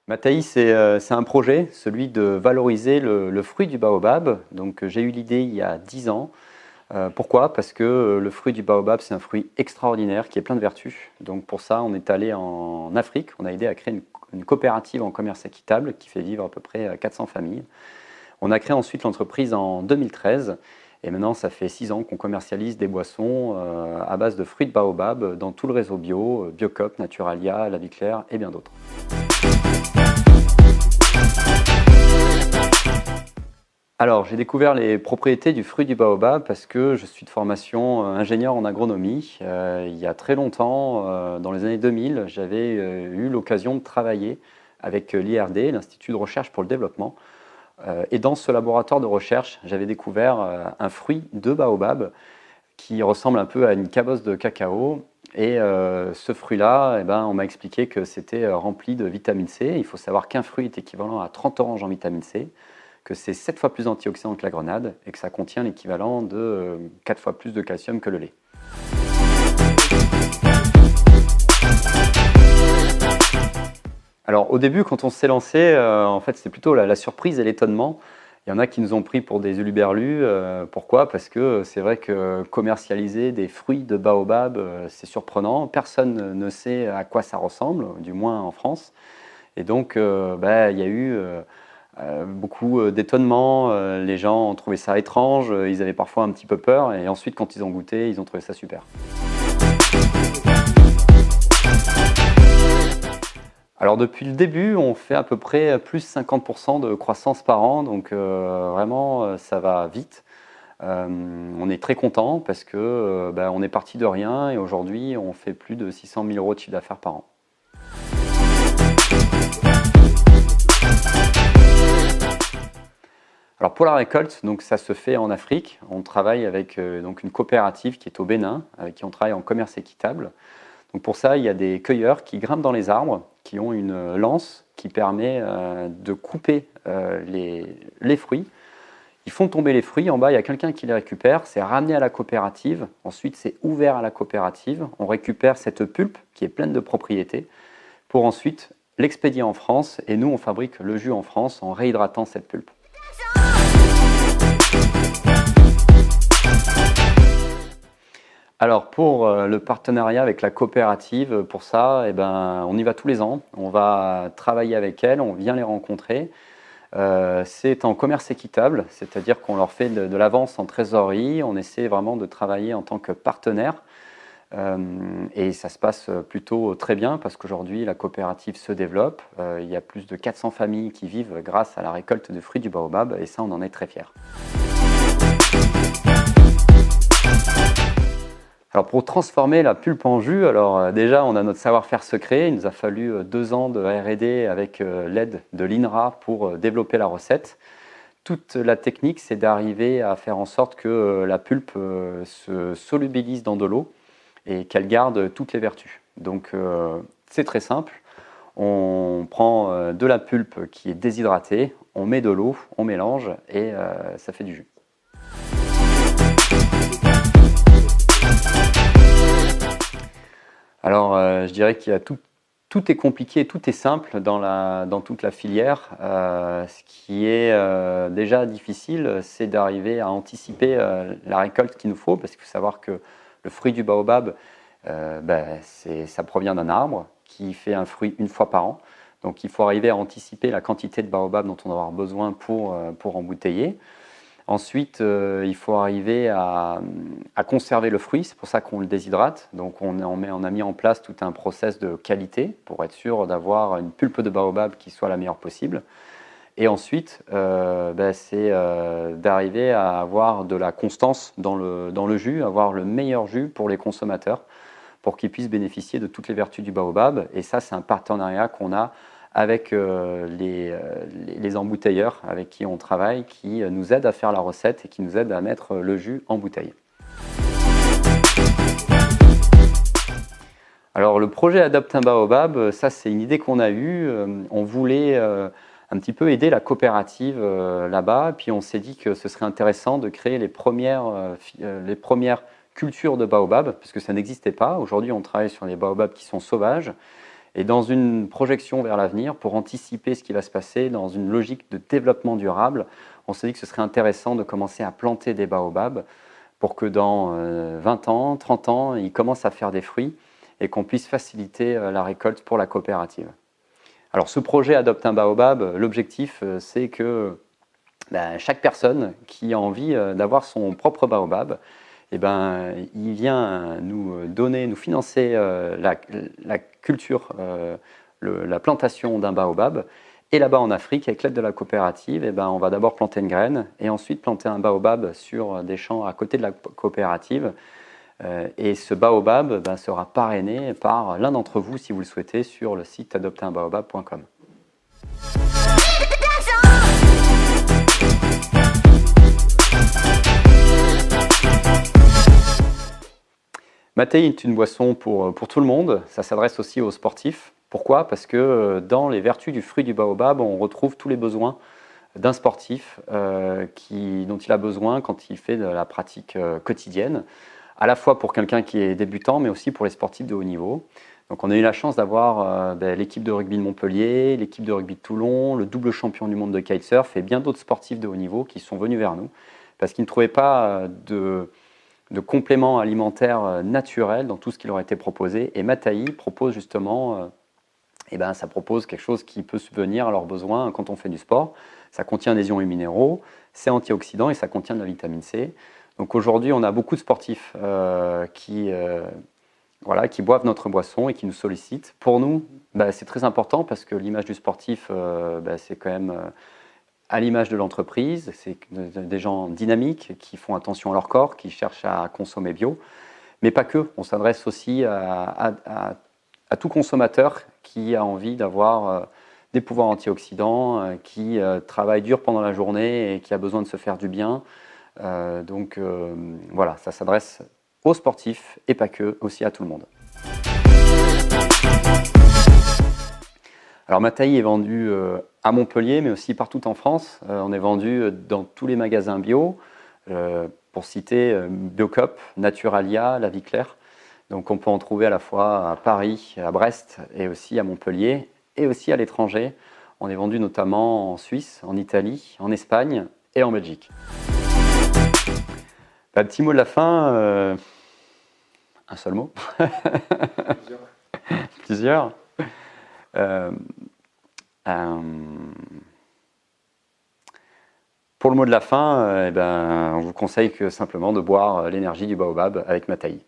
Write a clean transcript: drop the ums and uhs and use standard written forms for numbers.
Mataï, c'est un projet, celui de valoriser le fruit du baobab. Donc, j'ai eu l'idée il y a 10 ans. Pourquoi? Parce que le fruit du baobab, c'est un fruit extraordinaire qui est plein de vertus. Donc, pour ça, on est allé en Afrique. On a aidé à créer une coopérative en commerce équitable qui fait vivre à peu près 400 familles. On a créé ensuite l'entreprise en 2013. Et maintenant, ça fait 6 ans qu'on commercialise des boissons à base de fruits de baobab dans tout le réseau bio, Biocop, Naturalia, La Vie Claire et bien d'autres. Alors, j'ai découvert les propriétés du fruit du baobab parce que je suis de formation ingénieur en agronomie. Il y a très longtemps, dans les années 2000, j'avais eu l'occasion de travailler avec l'IRD, l'Institut de recherche pour le développement. Et dans ce laboratoire de recherche, j'avais découvert un fruit de baobab qui ressemble un peu à une cabosse de cacao. Et ce fruit-là, on m'a expliqué que c'était rempli de vitamine C. Il faut savoir qu'un fruit est équivalent à 30 oranges en vitamine C, que c'est 7 fois plus antioxydant que la grenade et que ça contient l'équivalent de 4 fois plus de calcium que le lait. Alors au début, quand on s'est lancé, en fait, c'était plutôt la surprise et l'étonnement. Il y en a qui nous ont pris pour des huluberlus. Pourquoi? Parce que c'est vrai que commercialiser des fruits de baobab, c'est surprenant. Personne ne sait à quoi ça ressemble, du moins en France. Et donc, il y a eu beaucoup d'étonnement. Les gens ont trouvé ça étrange. Ils avaient parfois un petit peu peur. Et ensuite, quand ils ont goûté, ils ont trouvé ça super. Alors depuis le début, on fait à peu près plus 50% de croissance par an, donc vraiment ça va vite. On est très content parce que on est parti de rien et aujourd'hui on fait plus de 600 000 € de chiffre d'affaires par an. Alors pour la récolte, donc ça se fait en Afrique. On travaille avec donc une coopérative qui est au Bénin, avec qui on travaille en commerce équitable. Donc pour ça, il y a des cueilleurs qui grimpent dans les arbres, qui ont une lance qui permet de couper les fruits. Ils font tomber les fruits, en bas il y a quelqu'un qui les récupère, c'est ramené à la coopérative, ensuite c'est ouvert à la coopérative, on récupère cette pulpe qui est pleine de propriétés pour ensuite l'expédier en France et nous on fabrique le jus en France en réhydratant cette pulpe. Alors pour le partenariat avec la coopérative, pour ça, on y va tous les ans. On va travailler avec elles, on vient les rencontrer. C'est en commerce équitable, c'est-à-dire qu'on leur fait de l'avance en trésorerie. On essaie vraiment de travailler en tant que partenaire. Et ça se passe plutôt très bien parce qu'aujourd'hui la coopérative se développe. Il y a plus de 400 familles qui vivent grâce à la récolte de fruits du baobab et ça on en est très fiers. Alors pour transformer la pulpe en jus, alors déjà on a notre savoir-faire secret, il nous a fallu 2 ans de R&D avec l'aide de l'INRA pour développer la recette. Toute la technique c'est d'arriver à faire en sorte que la pulpe se solubilise dans de l'eau et qu'elle garde toutes les vertus. Donc c'est très simple, on prend de la pulpe qui est déshydratée, on met de l'eau, on mélange et ça fait du jus. Alors, je dirais qu'il y a tout est compliqué, tout est simple dans toute la filière. Ce qui est déjà difficile, c'est d'arriver à anticiper la récolte qu'il nous faut, parce qu'il faut savoir que le fruit du baobab, ça provient d'un arbre qui fait un fruit une fois par an. Donc, il faut arriver à anticiper la quantité de baobab dont on va avoir besoin pour embouteiller. Ensuite, il faut arriver à conserver le fruit, c'est pour ça qu'on le déshydrate. Donc on a mis en place tout un process de qualité pour être sûr d'avoir une pulpe de baobab qui soit la meilleure possible. Et ensuite, c'est d'arriver à avoir de la constance dans le jus, avoir le meilleur jus pour les consommateurs, pour qu'ils puissent bénéficier de toutes les vertus du baobab. Et ça, c'est un partenariat qu'on a avec les embouteilleurs avec qui on travaille, qui nous aident à faire la recette et qui nous aident à mettre le jus en bouteille. Alors le projet Adopte un baobab, ça c'est une idée qu'on a eue. On voulait un petit peu aider la coopérative là-bas, puis on s'est dit que ce serait intéressant de créer les premières cultures de baobab, parce que ça n'existait pas. Aujourd'hui on travaille sur les baobabs qui sont sauvages. Et dans une projection vers l'avenir, pour anticiper ce qui va se passer dans une logique de développement durable, on s'est dit que ce serait intéressant de commencer à planter des baobabs pour que dans 20 ans, 30 ans, ils commencent à faire des fruits et qu'on puisse faciliter la récolte pour la coopérative. Alors ce projet Adopte un baobab, l'objectif c'est que chaque personne qui a envie d'avoir son propre baobab, il vient nous financer la culture, la plantation d'un baobab. Et là-bas en Afrique, avec l'aide de la coopérative, on va d'abord planter une graine et ensuite planter un baobab sur des champs à côté de la coopérative. Et ce baobab sera parrainé par l'un d'entre vous, si vous le souhaitez, sur le site adopteunbaobab.com. Matéi est une boisson pour tout le monde, ça s'adresse aussi aux sportifs. Pourquoi? Parce que dans les vertus du fruit du baobab, on retrouve tous les besoins d'un sportif dont il a besoin quand il fait de la pratique quotidienne, à la fois pour quelqu'un qui est débutant, mais aussi pour les sportifs de haut niveau. Donc on a eu la chance d'avoir l'équipe de rugby de Montpellier, l'équipe de rugby de Toulon, le double champion du monde de kitesurf et bien d'autres sportifs de haut niveau qui sont venus vers nous parce qu'ils ne trouvaient pas de compléments alimentaires naturels dans tout ce qui leur a été proposé. Et Matéi propose justement, ça propose quelque chose qui peut subvenir à leurs besoins quand on fait du sport. Ça contient des ions et minéraux, c'est antioxydant et ça contient de la vitamine C. Donc aujourd'hui, on a beaucoup de sportifs qui boivent notre boisson et qui nous sollicitent. Pour nous, c'est très important parce que l'image du sportif, c'est quand même à l'image de l'entreprise. C'est des gens dynamiques qui font attention à leur corps, qui cherchent à consommer bio. Mais pas que, on s'adresse aussi à tout consommateur qui a envie d'avoir des pouvoirs antioxydants, qui travaille dur pendant la journée et qui a besoin de se faire du bien. Voilà, ça s'adresse aux sportifs et pas que, aussi à tout le monde. Alors Matéi est vendu à Montpellier, mais aussi partout en France. On est vendu dans tous les magasins bio, pour citer Biocop, Naturalia, La Vie Claire. Donc on peut en trouver à la fois à Paris, à Brest et aussi à Montpellier et aussi à l'étranger. On est vendu notamment en Suisse, en Italie, en Espagne et en Belgique. Petit mot de la fin, un seul mot. Plusieurs. Pour le mot de la fin, on vous conseille simplement de boire l'énergie du baobab avec Matéi.